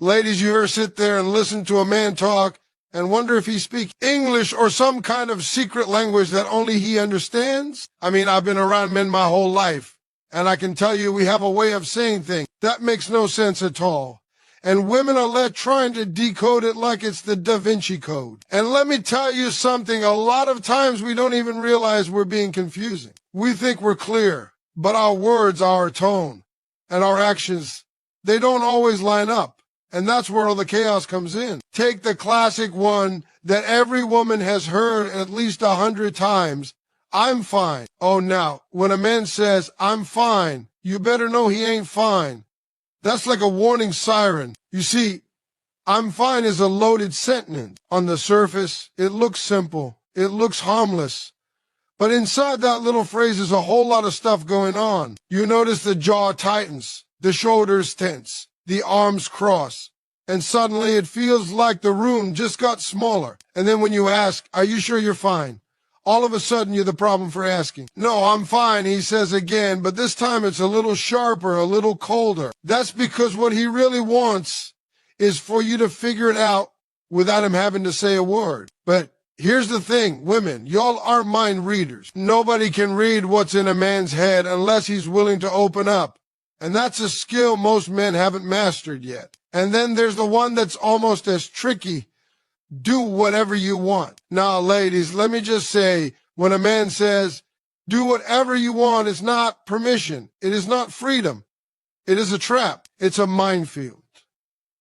Ladies, you ever sit there and listen to a man talk and wonder if he speaks English or some kind of secret language that only he understands? I mean, I've been around men my whole life, and I can tell you we have a way of saying things that makes no sense at all. And women are left trying to decode it like it's the Da Vinci Code. And let me tell you something, a lot of times we don't even realize we're being confusing. We think we're clear, but our words, our tone, and our actions, they don't always line up. And that's where all the chaos comes in. Take the classic one that every woman has heard at least 100 times. I'm fine. Oh, now, when a man says, I'm fine, you better know he ain't fine. That's like a warning siren. You see, I'm fine is a loaded sentence. On the surface, it looks simple. It looks harmless. But inside that little phrase is a whole lot of stuff going on. You notice the jaw tightens, the shoulders tense, the arms cross, and suddenly it feels like the room just got smaller. And then when you ask, are you sure you're fine? All of a sudden, you're the problem for asking. No, I'm fine, he says again, but this time it's a little sharper, a little colder. That's because what he really wants is for you to figure it out without him having to say a word. But here's the thing, women, y'all aren't mind readers. Nobody can read what's in a man's head unless he's willing to open up. And that's a skill most men haven't mastered yet. And then there's the one that's almost as tricky. Do whatever you want. Now, ladies, let me just say, when a man says, do whatever you want, it's not permission. It is not freedom. It is a trap. It's a minefield.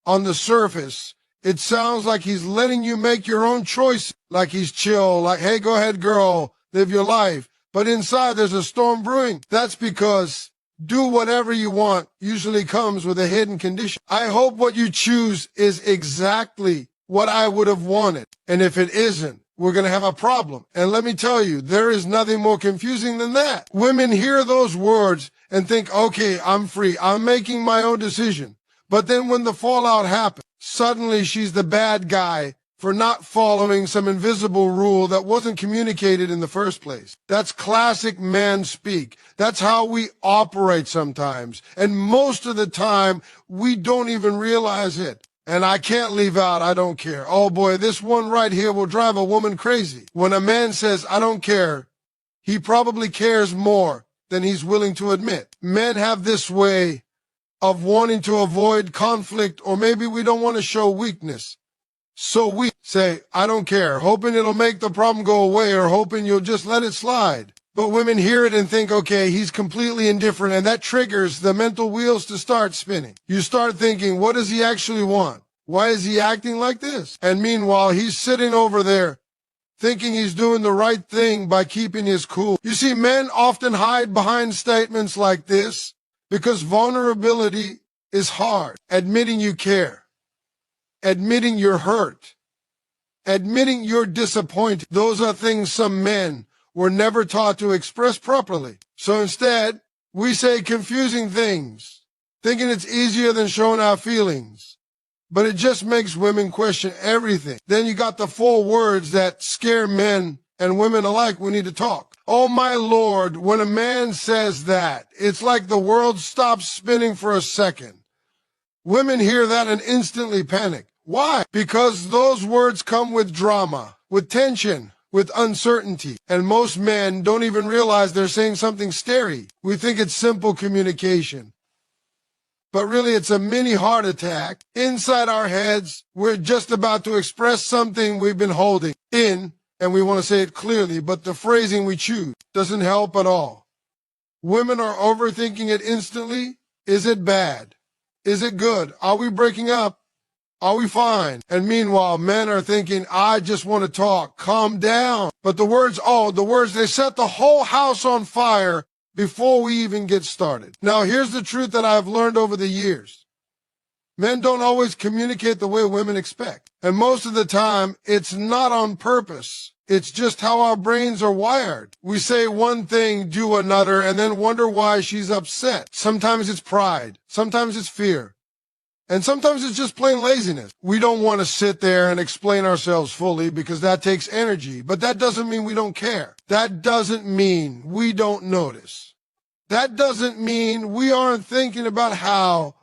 On the surface, it sounds like he's letting you make your own choice, like he's chill, like, hey, go ahead, girl, live your life. But inside, there's a storm brewing. That's because do whatever you want usually comes with a hidden condition. I hope what you choose is exactly what I would have wanted. And if it isn't, we're going to have a problem. And let me tell you, there is nothing more confusing than that. Women hear those words and think, okay, I'm free. I'm making my own decision. But then when the fallout happens, suddenly she's the bad guy for not following some invisible rule that wasn't communicated in the first place. That's classic man speak. That's how we operate sometimes. And most of the time, we don't even realize it. And I can't leave out, I don't care. Oh boy, this one right here will drive a woman crazy. When a man says, I don't care, he probably cares more than he's willing to admit. Men have this way of wanting to avoid conflict, or maybe we don't want to show weakness. So we say, I don't care, hoping it'll make the problem go away or hoping you'll just let it slide. But women hear it and think, okay, he's completely indifferent, and that triggers the mental wheels to start spinning. You start thinking, what does he actually want? Why is he acting like this? And meanwhile, he's sitting over there thinking he's doing the right thing by keeping his cool. You see, men often hide behind statements like this because vulnerability is hard. Admitting you care, admitting you're hurt, admitting you're disappointed. Those are things some men were never taught to express properly. So instead, we say confusing things, thinking it's easier than showing our feelings. But it just makes women question everything. Then you got the 4 words that scare men and women alike. We need to talk. Oh my Lord, when a man says that, it's like the world stops spinning for a second. Women hear that and instantly panic. Why? Because those words come with drama, with tension, with uncertainty. And most men don't even realize they're saying something scary. We think it's simple communication. But really, it's a mini heart attack. Inside our heads, we're just about to express something we've been holding in, and we want to say it clearly, but the phrasing we choose doesn't help at all. Women are overthinking it instantly. Is it bad? Is it good? Are we breaking up? Are we fine? And meanwhile, men are thinking, I just want to talk. Calm down. But the words, they set the whole house on fire before we even get started. Now, here's the truth that I've learned over the years. Men don't always communicate the way women expect. And most of the time, it's not on purpose. It's just how our brains are wired. We say one thing, do another, and then wonder why she's upset. Sometimes it's pride. Sometimes it's fear. And sometimes it's just plain laziness. We don't want to sit there and explain ourselves fully because that takes energy. But that doesn't mean we don't care. That doesn't mean we don't notice. That doesn't mean we aren't thinking about how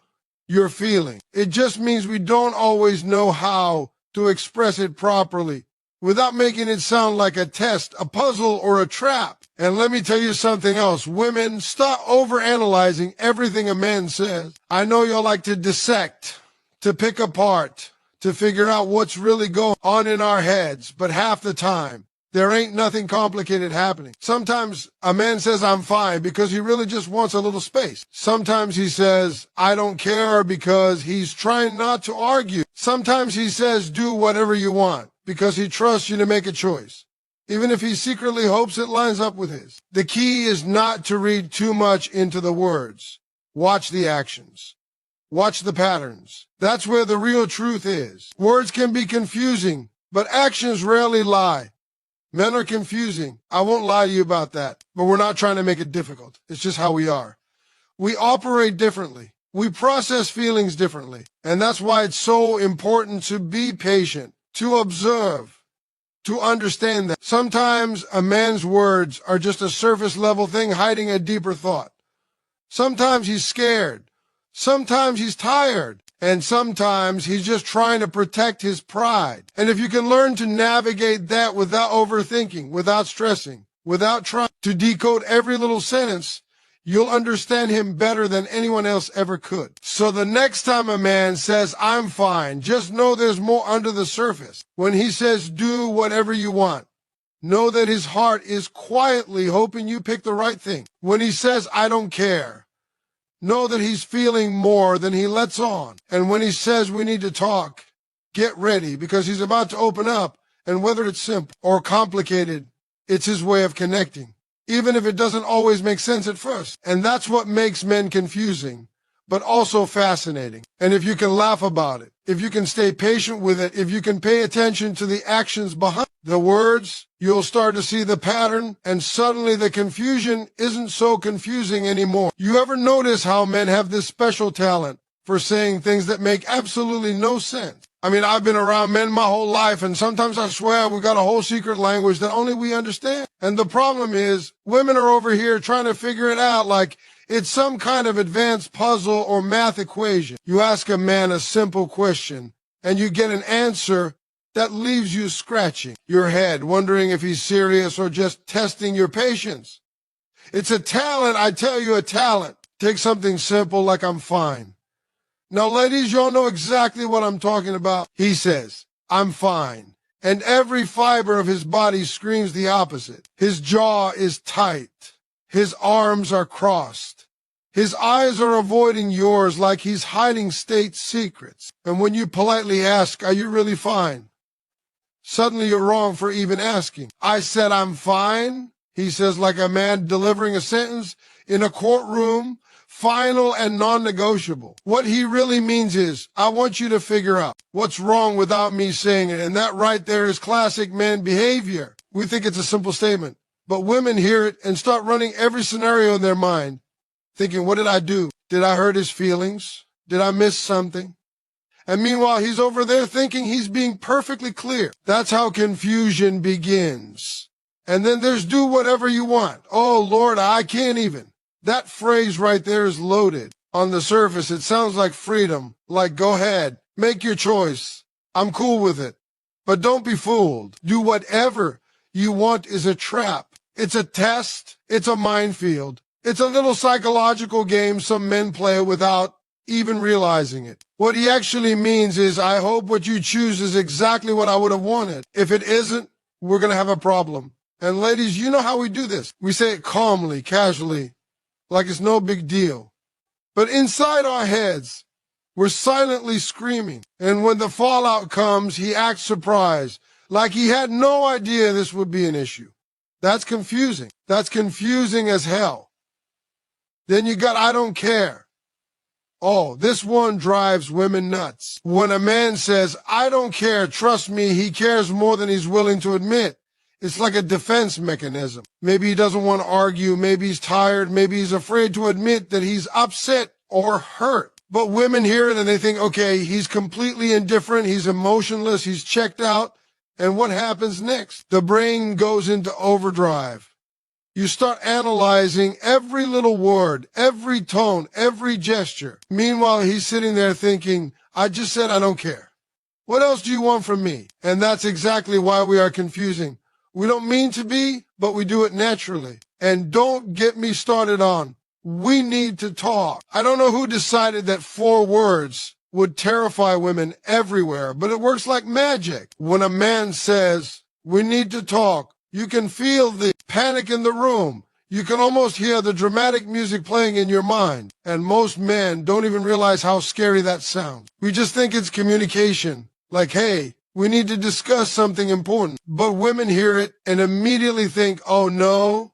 you're feeling. It just means we don't always know how to express it properly without making it sound like a test, a puzzle, or a trap. And let me tell you something else. Women, stop overanalyzing everything a man says. I know y'all like to dissect, to pick apart, to figure out what's really going on in our heads, but half the time, there ain't nothing complicated happening. Sometimes a man says, I'm fine, because he really just wants a little space. Sometimes he says, I don't care, because he's trying not to argue. Sometimes he says, do whatever you want, because he trusts you to make a choice, even if he secretly hopes it lines up with his. The key is not to read too much into the words. Watch the actions. Watch the patterns. That's where the real truth is. Words can be confusing, but actions rarely lie. Men are confusing. I won't lie to you about that, but we're not trying to make it difficult. It's just how we are. We operate differently. We process feelings differently. And that's why it's so important to be patient, to observe, to understand that sometimes a man's words are just a surface level thing hiding a deeper thought. Sometimes he's scared. Sometimes he's tired. And sometimes he's just trying to protect his pride. And if you can learn to navigate that without overthinking, without stressing, without trying to decode every little sentence, you'll understand him better than anyone else ever could. So the next time a man says, I'm fine, just know there's more under the surface. When he says, do whatever you want, know that his heart is quietly hoping you pick the right thing. When he says, I don't care, know that he's feeling more than he lets on. And when he says we need to talk, get ready, because he's about to open up. And whether it's simple or complicated, it's his way of connecting, even if it doesn't always make sense at first. And that's what makes men confusing, but also fascinating. And if you can laugh about it, if you can stay patient with it, if you can pay attention to the actions behind the words, you'll start to see the pattern, and suddenly the confusion isn't so confusing anymore. You ever notice how men have this special talent for saying things that make absolutely no sense? I mean, I've been around men my whole life, and sometimes I swear we've got a whole secret language that only we understand. And the problem is, women are over here trying to figure it out like it's some kind of advanced puzzle or math equation. You ask a man a simple question, and you get an answer that leaves you scratching your head, wondering if he's serious or just testing your patience. It's a talent, I tell you, a talent. Take something simple like I'm fine. Now, ladies, y'all know exactly what I'm talking about. He says, I'm fine. And every fiber of his body screams the opposite. His jaw is tight. His arms are crossed. His eyes are avoiding yours like he's hiding state secrets. And when you politely ask, are you really fine? Suddenly you're wrong for even asking. I said I'm fine, he says, like a man delivering a sentence in a courtroom, final and non-negotiable. What he really means is, I want you to figure out what's wrong without me saying it. And that right there is classic man behavior. We think it's a simple statement, but women hear it and start running every scenario in their mind, thinking, what did I do? Did I hurt his feelings? Did I miss something? And meanwhile, he's over there thinking he's being perfectly clear. That's how confusion begins. And then there's do whatever you want. Oh, Lord, I can't even. That phrase right there is loaded. On the surface, it sounds like freedom, like go ahead, make your choice. I'm cool with it. But don't be fooled. Do whatever you want is a trap. It's a test. It's a minefield. It's a little psychological game some men play without even realizing it. What he actually means is, I hope what you choose is exactly what I would have wanted. If it isn't, we're going to have a problem. And ladies, you know how we do this. We say it calmly, casually, like it's no big deal. But inside our heads, we're silently screaming. And when the fallout comes, he acts surprised, like he had no idea this would be an issue. That's confusing. That's confusing as hell. Then you got I don't care. Oh, this one drives women nuts. When a man says, I don't care, trust me, he cares more than he's willing to admit. It's like a defense mechanism. Maybe he doesn't want to argue, maybe he's tired, maybe he's afraid to admit that he's upset or hurt. But women hear it and they think, okay, he's completely indifferent, he's emotionless, he's checked out. And what happens next? The brain goes into overdrive. You start analyzing every little word, every tone, every gesture. Meanwhile, he's sitting there thinking, I just said I don't care. What else do you want from me? And that's exactly why we are confusing. We don't mean to be, but we do it naturally. And don't get me started on, we need to talk. I don't know who decided that 4 words would terrify women everywhere, but it works like magic. When a man says, we need to talk, you can feel the panic in the room. You can almost hear the dramatic music playing in your mind. And most men don't even realize how scary that sounds. We just think it's communication. Like, hey, we need to discuss something important. But women hear it and immediately think, oh no,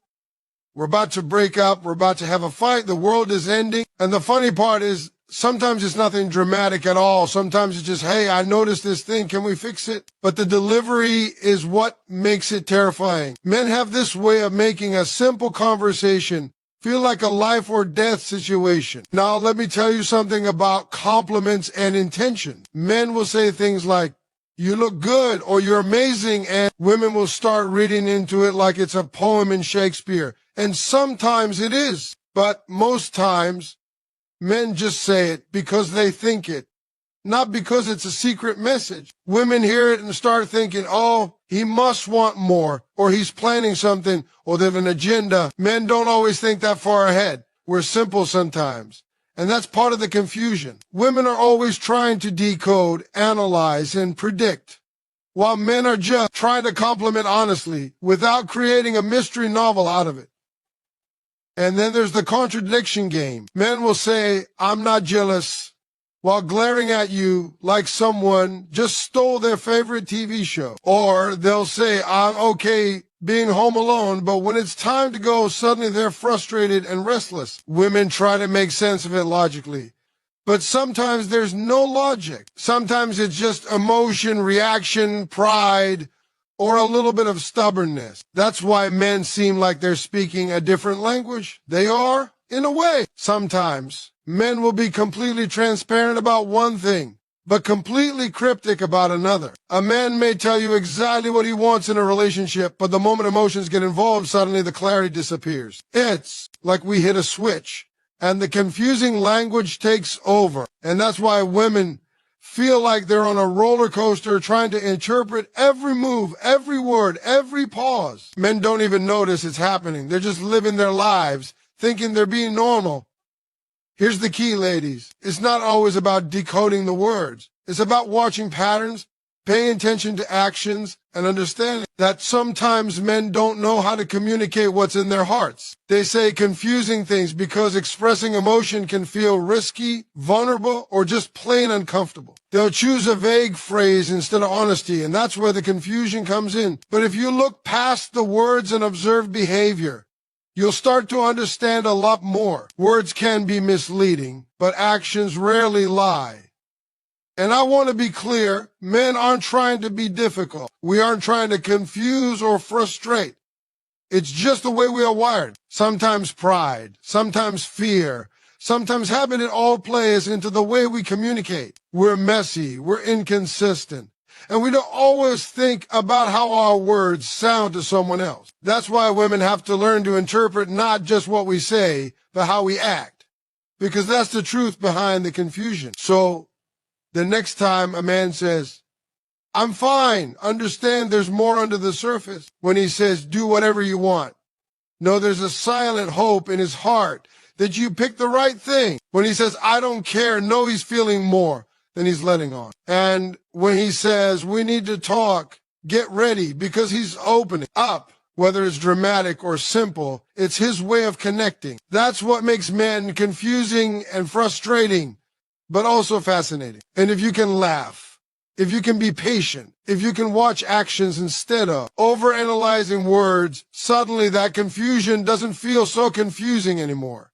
we're about to break up. We're about to have a fight. The world is ending. And the funny part is, sometimes it's nothing dramatic at all. Sometimes it's just, hey, I noticed this thing. Can we fix it? But the delivery is what makes it terrifying. Men have this way of making a simple conversation feel like a life or death situation. Now, let me tell you something about compliments and intention. Men will say things like, you look good, or you're amazing, and women will start reading into it like it's a poem in Shakespeare. And sometimes it is, but most times, men just say it because they think it, not because it's a secret message. Women hear it and start thinking, oh, he must want more, or he's planning something, or they have an agenda. Men don't always think that far ahead. We're simple sometimes. And that's part of the confusion. Women are always trying to decode, analyze, and predict, while men are just trying to compliment honestly without creating a mystery novel out of it. And then there's the contradiction game. Men will say, I'm not jealous, while glaring at you like someone just stole their favorite TV show. Or they'll say, I'm okay being home alone, but when it's time to go, suddenly they're frustrated and restless. Women try to make sense of it logically. But sometimes there's no logic. Sometimes it's just emotion, reaction, pride, or a little bit of stubbornness. That's why men seem like they're speaking a different language. They are, in a way. Sometimes men will be completely transparent about one thing, but completely cryptic about another. A man may tell you exactly what he wants in a relationship, but the moment emotions get involved, suddenly the clarity disappears. It's like we hit a switch, and the confusing language takes over. And that's why women feel like they're on a roller coaster trying to interpret every move, every word, every pause. Men don't even notice it's happening. They're just living their lives, thinking they're being normal. Here's the key, ladies. It's not always about decoding the words. It's about watching patterns, paying attention to actions, and understanding that sometimes men don't know how to communicate what's in their hearts. They say confusing things because expressing emotion can feel risky, vulnerable, or just plain uncomfortable. They'll choose a vague phrase instead of honesty, and that's where the confusion comes in. But if you look past the words and observe behavior, you'll start to understand a lot more. Words can be misleading, but actions rarely lie. And I want to be clear, men aren't trying to be difficult. We aren't trying to confuse or frustrate. It's just the way we are wired. Sometimes pride, sometimes fear, sometimes habit, it all plays into the way we communicate. We're messy, we're inconsistent, and we don't always think about how our words sound to someone else. That's why women have to learn to interpret not just what we say, but how we act, because that's the truth behind the confusion. So the next time a man says, I'm fine, understand there's more under the surface. When he says, do whatever you want, no, there's a silent hope in his heart that you picked the right thing. When he says, I don't care, no, he's feeling more than he's letting on. And when he says, we need to talk, get ready, because he's opening up. Whether it's dramatic or simple, it's his way of connecting. That's what makes men confusing and frustrating, but also fascinating. And if you can laugh, if you can be patient, if you can watch actions instead of overanalyzing words, suddenly that confusion doesn't feel so confusing anymore.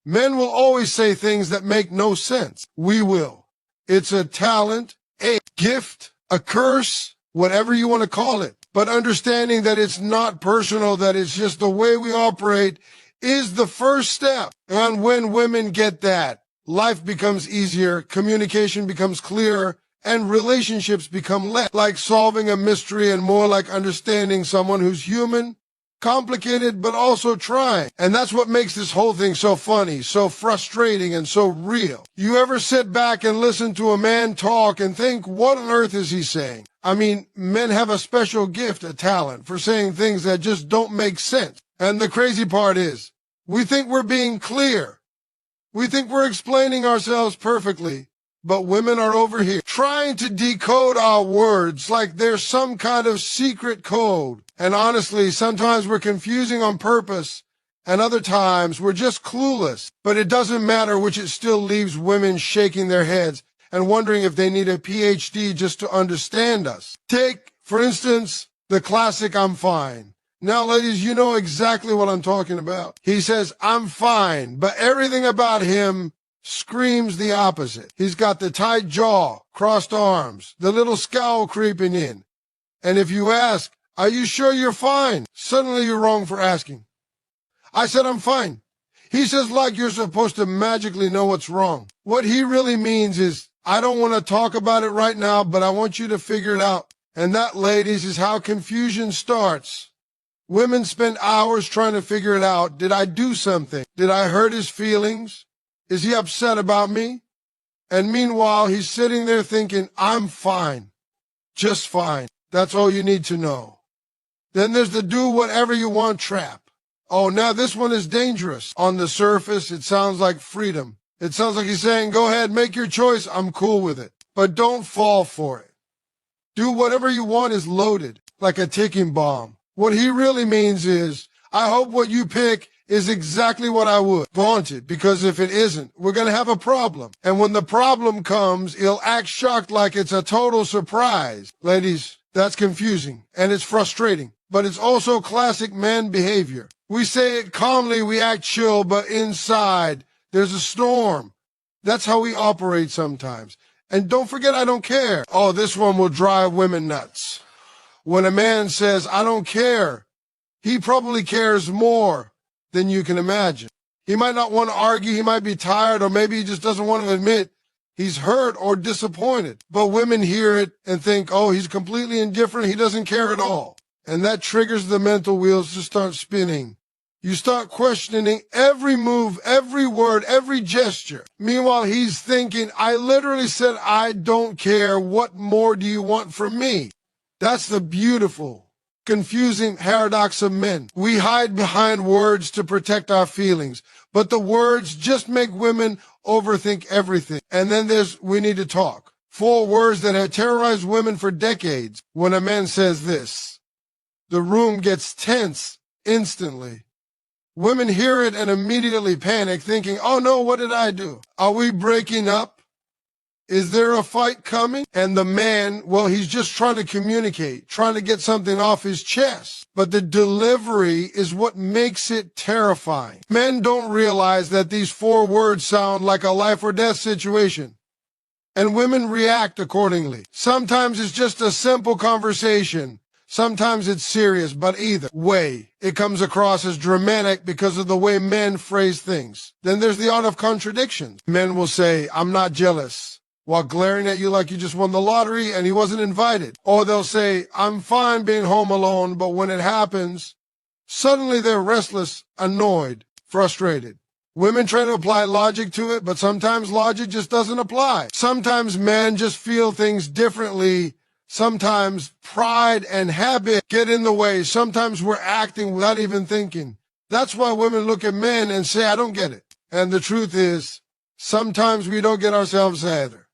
Men will always say things that make no sense. We will. It's a talent, a gift, a curse, whatever you want to call it. But understanding that it's not personal, that it's just the way we operate, is the first step. And when women get that, life becomes easier, communication becomes clearer, and relationships become less like solving a mystery and more like understanding someone who's human, complicated, but also trying. And that's what makes this whole thing so funny, so frustrating, and so real. You ever sit back and listen to a man talk and think, what on earth is he saying? I mean, men have a special gift, a talent for saying things that just don't make sense. And the crazy part is, we think we're being clear. We think we're explaining ourselves perfectly. But women are over here trying to decode our words like there's some kind of secret code. And honestly, sometimes we're confusing on purpose, and other times we're just clueless. But it doesn't matter which, it still leaves women shaking their heads and wondering if they need a PhD just to understand us. Take, for instance, the classic "I'm fine." Now, ladies, you know exactly what I'm talking about. He says, "I'm fine," but everything about him screams the opposite. He's got the tight jaw, crossed arms, the little scowl creeping in. And if you ask, "Are you sure you're fine?" suddenly you're wrong for asking. I said, "I'm fine." He says like you're supposed to magically know what's wrong. What he really means is, "I don't want to talk about it right now, but I want you to figure it out." And that, ladies, is how confusion starts. Women spend hours trying to figure it out. Did I do something? Did I hurt his feelings? Is he upset about me? And meanwhile, he's sitting there thinking, "I'm fine, just fine." That's all you need to know. Then there's the "do whatever you want" trap. Oh, now this one is dangerous. On the surface, it sounds like freedom. It sounds like he's saying, "Go ahead, make your choice. I'm cool with it." But don't fall for it. "Do whatever you want" is loaded, like a ticking bomb. What he really means is, "I hope what you pick is exactly what I would want it, because if it isn't, we're going to have a problem. And when the problem comes, he'll act shocked like it's a total surprise." Ladies, that's confusing and it's frustrating, but it's also classic man behavior. We say it calmly, we act chill, but inside there's a storm. That's how we operate sometimes. And don't forget, "I don't care." Oh, this one will drive women nuts. When a man says, "I don't care," he probably cares more than you can imagine. He might not want to argue, he might be tired, or maybe he just doesn't want to admit he's hurt or disappointed. But women hear it and think, "Oh, he's completely indifferent, he doesn't care at all." And that triggers the mental wheels to start spinning. You start questioning every move, every word, every gesture. Meanwhile, he's thinking, "I literally said I don't care. What more do you want from me?" That's the beautiful, confusing paradox of men. We hide behind words to protect our feelings, but the words just make women overthink everything. And then there's "we need to talk." 4 words that have terrorized women for decades. When a man says this, the room gets tense instantly. Women hear it and immediately panic, thinking, "Oh no, what did I do? Are we breaking up? Is there a fight coming?" And the man, well, he's just trying to communicate, trying to get something off his chest. But the delivery is what makes it terrifying. Men don't realize that these 4 words sound like a life or death situation. And women react accordingly. Sometimes it's just a simple conversation. Sometimes it's serious, but either way, it comes across as dramatic because of the way men phrase things. Then there's the art of contradiction. Men will say, "I'm not jealous," while glaring at you like you just won the lottery and he wasn't invited. Or they'll say, "I'm fine being home alone," but when it happens, suddenly they're restless, annoyed, frustrated. Women try to apply logic to it, but sometimes logic just doesn't apply. Sometimes men just feel things differently. Sometimes pride and habit get in the way. Sometimes we're acting without even thinking. That's why women look at men and say, "I don't get it." And the truth is, sometimes we don't get ourselves either.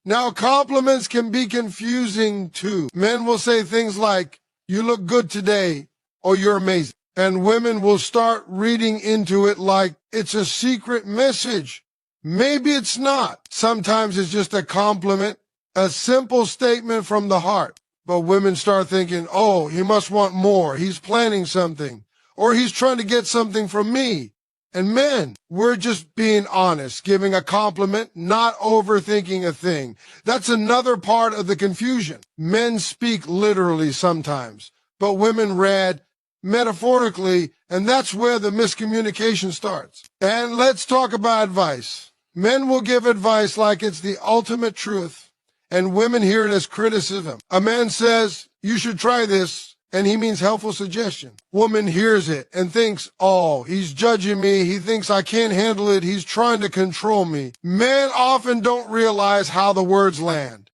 Now, compliments can be confusing too. Men will say things like, "You look good today," or "You're amazing." And women will start reading into it like it's a secret message. Maybe it's not. Sometimes it's just a compliment, a simple statement from the heart. But women start thinking, "Oh, he must want more. He's planning something. Or he's trying to get something from me." And men, we're just being honest, giving a compliment, not overthinking a thing. That's another part of the confusion. Men speak literally sometimes, but women read metaphorically, and that's where the miscommunication starts. And let's talk about advice. Men will give advice like it's the ultimate truth, and women hear it as criticism. A man says, "You should try this," and he means helpful suggestion. Woman hears it and thinks, oh, he's judging me. He thinks I can't handle it. He's trying to control me. Men often don't realize how the words land.